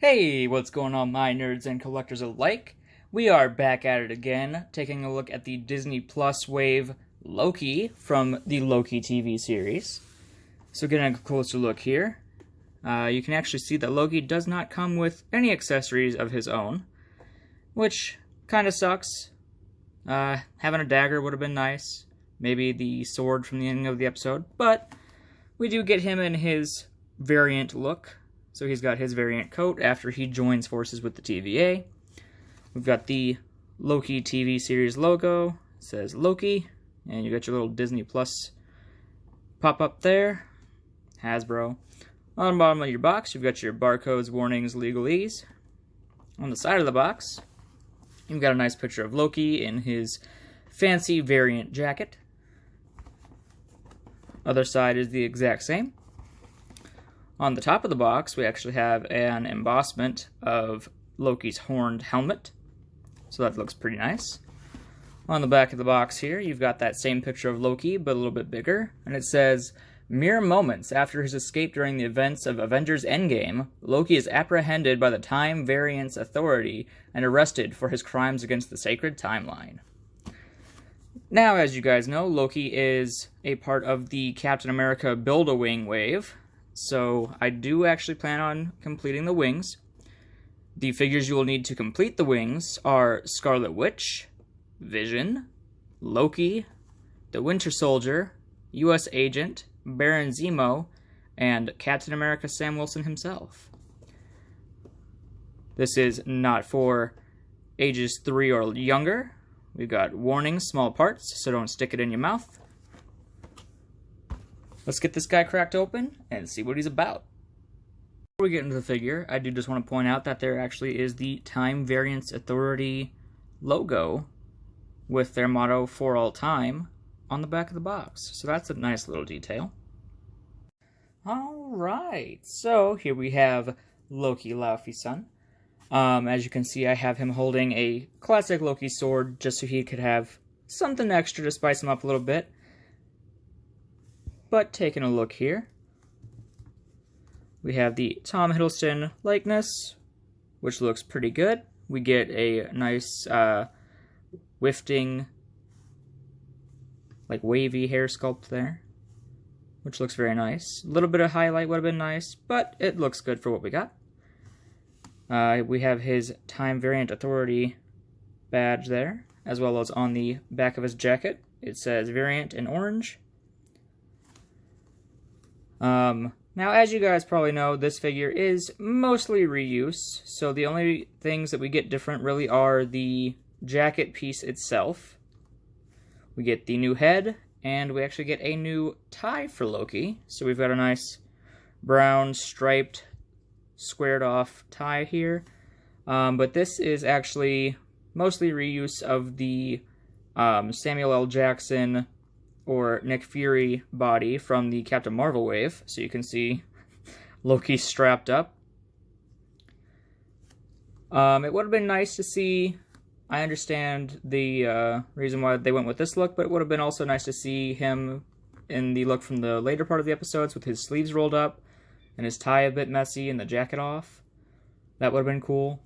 Hey, what's going on, my nerds and collectors alike? We are back at it again, taking a look at the Disney Plus wave Loki from the Loki TV series. So getting a closer look here, you can actually see that Loki does not come with any accessories of his own, which kind of sucks. Having a dagger would have been nice, maybe the sword from the ending of the episode, but we do get him in his variant look. So he's got his variant coat after he joins forces with the TVA. We've got the Loki TV series logo. It says Loki. And you got your little Disney Plus pop-up there. Hasbro. On the bottom of your box, you've got your barcodes, warnings, legalese. On the side of the box, you've got a nice picture of Loki in his fancy variant jacket. Other side is the exact same. On the top of the box, we actually have an embossment of Loki's horned helmet. So that looks pretty nice. On the back of the box here, you've got that same picture of Loki, but a little bit bigger. And it says, mere moments after his escape during the events of Avengers Endgame, Loki is apprehended by the Time Variance Authority and arrested for his crimes against the sacred timeline. Now, as you guys know, Loki is a part of the Captain America Build-A-Wing wave. So I do actually plan on completing the wings. The figures you will need to complete the wings are Scarlet Witch, Vision, Loki, the Winter Soldier, U.S. Agent, Baron Zemo, and Captain America Sam Wilson himself. This is not for ages 3 or younger. We've got warning, small parts, so don't stick it in your mouth. Let's get this guy cracked open and see what he's about. Before we get into the figure, I do just want to point out that there actually is the Time Variance Authority logo with their motto, "For All Time," on the back of the box. So that's a nice little detail. Alright, so here we have Loki Laufey-san. As you can see, I have him holding a classic Loki sword just so he could have something extra to spice him up a little bit. But taking a look here, we have the Tom Hiddleston likeness, which looks pretty good. We get a nice wafting, like wavy hair sculpt there, which looks very nice. A little bit of highlight would have been nice, but it looks good for what we got. We have his Time Variant Authority badge there, as well as on the back of his jacket. It says Variant in orange. Now, as you guys probably know, this figure is mostly reuse, so the only things that we get different really are the jacket piece itself. We get the new head, and we actually get a new tie for Loki. So we've got a nice brown striped, squared off tie here. But this is actually mostly reuse of the Samuel L. Jackson or Nick Fury body from the Captain Marvel wave. So you can see Loki strapped up. It would have been nice to see, I understand the reason why they went with this look, but it would have been also nice to see him in the look from the later part of the episodes with his sleeves rolled up and his tie a bit messy and the jacket off. That would have been cool.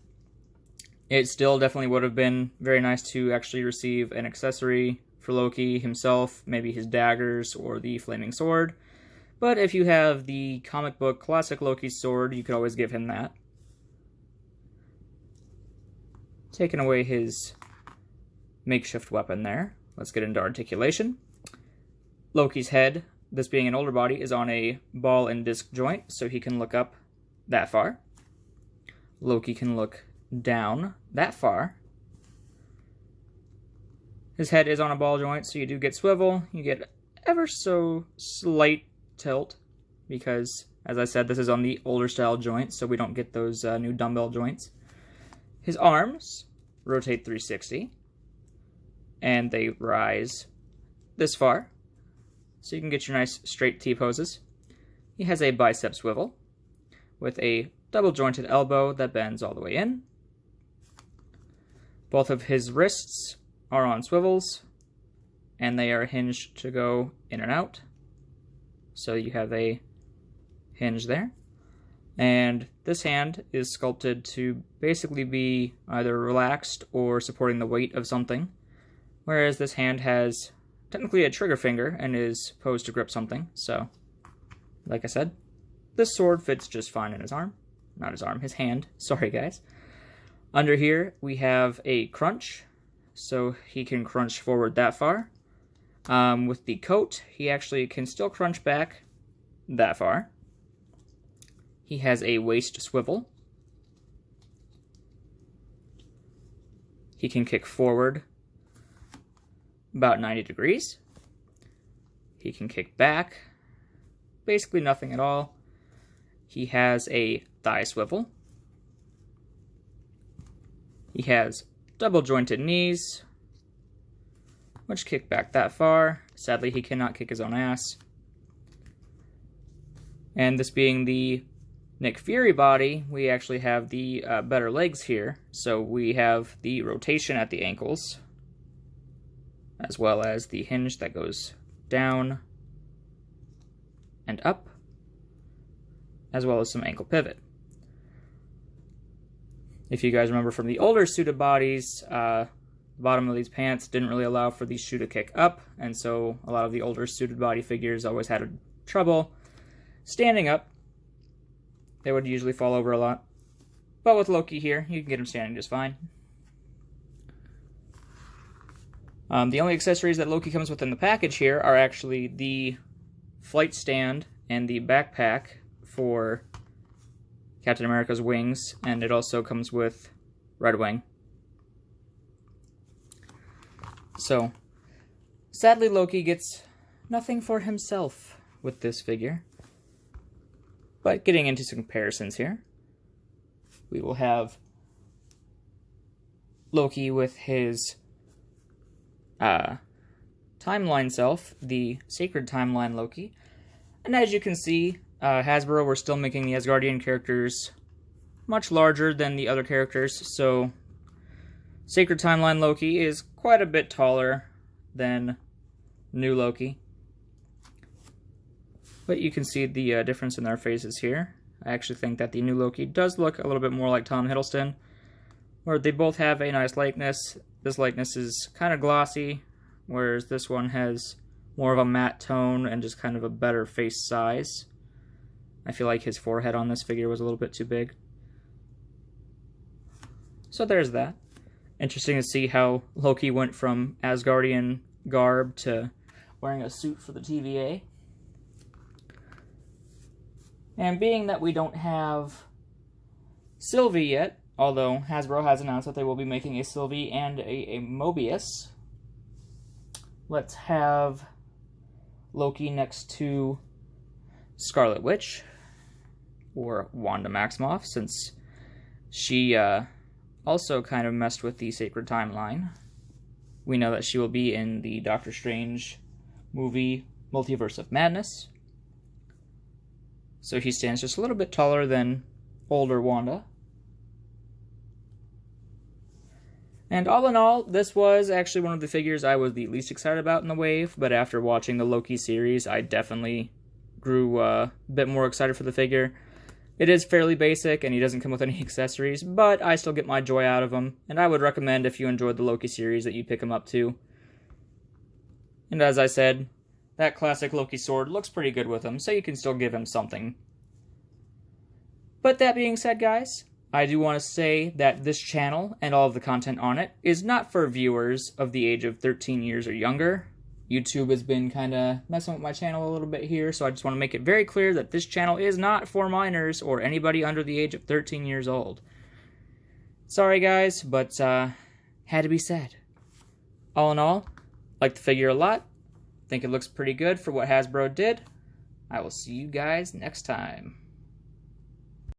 It still definitely would have been very nice to actually receive an accessory for Loki himself, maybe his daggers or the flaming sword. But if you have the comic book classic Loki sword, you could always give him that. Taking away his makeshift weapon there, let's get into articulation. Loki's head, this being an older body, is on a ball and disc joint, so he can look up that far. Loki can look down that far. His head is on a ball joint, so you do get swivel. You get ever so slight tilt, because, as I said, this is on the older style joint, so we don't get those new dumbbell joints. His arms rotate 360, and they rise this far, so you can get your nice straight T-poses. He has a bicep swivel, with a double-jointed elbow that bends all the way in. Both of his wrists are on swivels, and they are hinged to go in and out. So you have a hinge there. And this hand is sculpted to basically be either relaxed or supporting the weight of something, whereas this hand has technically a trigger finger and is posed to grip something. So, like I said, this sword fits just fine in his arm. Not his arm, his hand. Sorry, guys. Under here, we have a crunch, so he can crunch forward that far. With the coat, he actually can still crunch back that far. He has a waist swivel. He can kick forward about 90 degrees. He can kick back basically nothing at all. He has a thigh swivel. He has double jointed knees, which kick back that far. Sadly, he cannot kick his own ass. And this being the Nick Fury body, we actually have the better legs here. So we have the rotation at the ankles, as well as the hinge that goes down and up, as well as some ankle pivot. If you guys remember from the older suited bodies, the bottom of these pants didn't really allow for the shoe to kick up, and so a lot of the older suited body figures always had trouble standing up. They would usually fall over a lot. But with Loki here, you can get him standing just fine. The only accessories that Loki comes with in the package here are actually the flight stand and the backpack for Captain America's wings, and it also comes with Red Wing. So, sadly, Loki gets nothing for himself with this figure. But getting into some comparisons here, we will have Loki with his timeline self, the Sacred Timeline Loki. And as you can see, Hasbro were still making the Asgardian characters much larger than the other characters, so Sacred Timeline Loki is quite a bit taller than New Loki. But you can see the difference in their faces here. I actually think that the new Loki does look a little bit more like Tom Hiddleston, where they both have a nice likeness. This likeness is kind of glossy, whereas this one has more of a matte tone and just kind of a better face size. I feel like his forehead on this figure was a little bit too big. So there's that. Interesting to see how Loki went from Asgardian garb to wearing a suit for the TVA. And being that we don't have Sylvie yet, although Hasbro has announced that they will be making a Sylvie and a Mobius, let's have Loki next to Scarlet Witch, or Wanda Maximoff, since she also kind of messed with the Sacred Timeline. We know that she will be in the Doctor Strange movie Multiverse of Madness. So he stands just a little bit taller than older Wanda. And all in all, this was actually one of the figures I was the least excited about in the wave, but after watching the Loki series, I definitely grew a bit more excited for the figure. It is fairly basic, and he doesn't come with any accessories, but I still get my joy out of him, and I would recommend if you enjoyed the Loki series that you pick him up too. And as I said, that classic Loki sword looks pretty good with him, so you can still give him something. But that being said, guys, I do want to say that this channel and all of the content on it is not for viewers of the age of 13 years or younger. YouTube has been kind of messing with my channel a little bit here, so I just want to make it very clear that this channel is not for minors or anybody under the age of 13 years old. Sorry guys, but had to be said. All in all, like the figure a lot. Think it looks pretty good for what Hasbro did. I will see you guys next time.